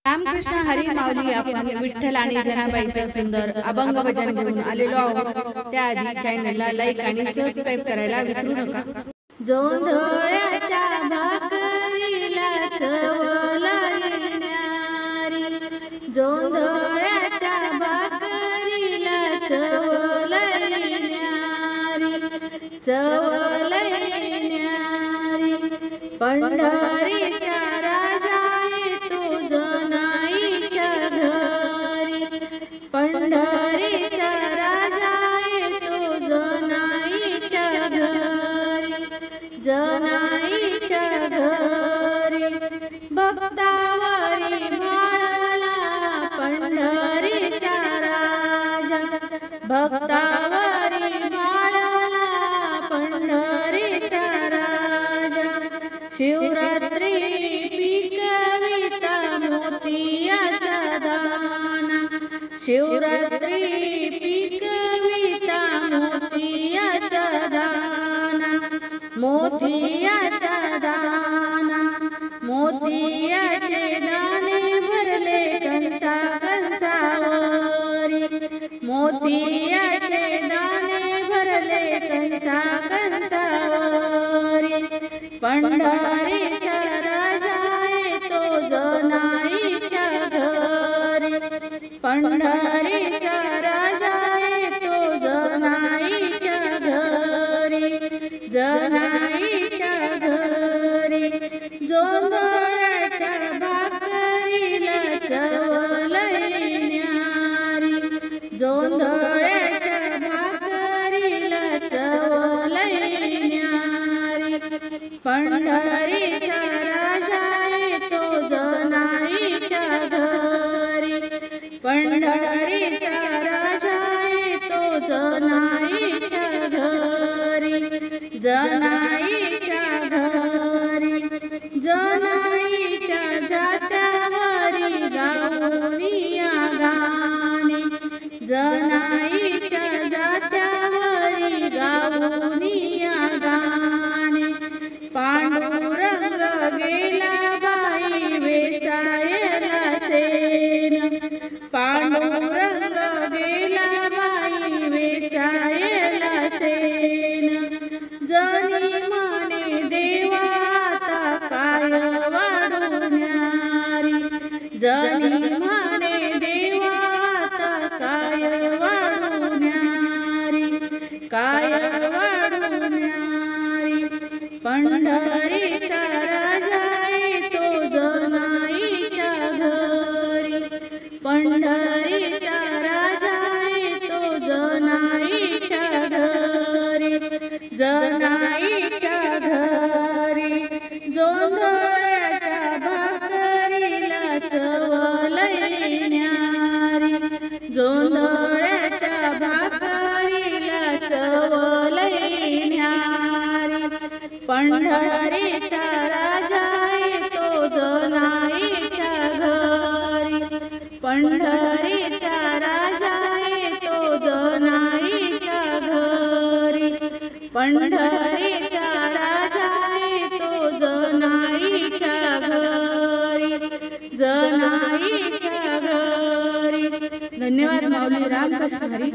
रामकृष्ण हरी माऊली. आपण विठ्ठल आणि जनाबाईचं सुंदर अभंग भजन घेऊन आलेलो आहोत. त्याआधी चॅनलला लाईक आणि सबस्क्राईब करायला विसरू नका. जोंधळ्याच्या भाकरीला चव न्यारी, जोंधळ्याच्या भाकरीला चव न्यारी, चव न्यारी. पंढरीच्या राजा तुझ नाईच्या घरी, पंढरीचा राजा तुझ नाईच्या घरी, जनाईच्या घरी. भक्तावरी माळला पंढरीचा राजा, भक्तावरी माळला पंढरीचा राजा. शिवरात्री पिकविता मोतियाचा दाना, शिवरात्री पिकविता मोतियाचा दाना, मोतियाचा दाना. मोतियाचे दाणे भरले कंसा कंसावरी, मोतियाचे दाणे भरले कंसा कंसावरी. पंढरीचा राजा तो जनाईच्या घरी, पंढरीचा राजा तो जनाईच्या घरी, जनाईच्या घरी. जोंधळ्याच्या भाकरीला चव न्यारी, जोंधळ्याच्या भाकरीला चव न्यारी. पंढरीचा राजा तो जनाईच्या घरी, पंढरीचा राजा तो जनाईच्या घरी, जनाईच्या घरी. जनाईच्या जात्यावरी गाऊनिया गाणे, जनाईच्या जात्यावरी गाऊनिया गाणे. पांडुरंग गेला बाई वेचायला सेन, पांडुरंग गेला बाई वेचायला सेन. जनी म्हणे देवा आता काय वाढू न्यारी, जनी म्हणे देवा आता काय वाढू न्यारी, काय वाढू न्यारी. पंढरीचा राजा तो जनाईच्या घरी, पंढरीचा राजा तो जनाईच्या घरी, जनाईच्या घरी. जोंधळ्याच्या भाकरीला चव न्यारी, जोंधळ्याच्या भाकरीला चव न्यारी. पंढरीचा राजा तो जनाईच्या घरी, पंढरीचा राजा तो जनाईच्या घरी, पंढरीचा राजा तो जनाईच्या घरी, जनाईच्या घरी. धन्यवाद माऊली. रामकृष्ण हरी.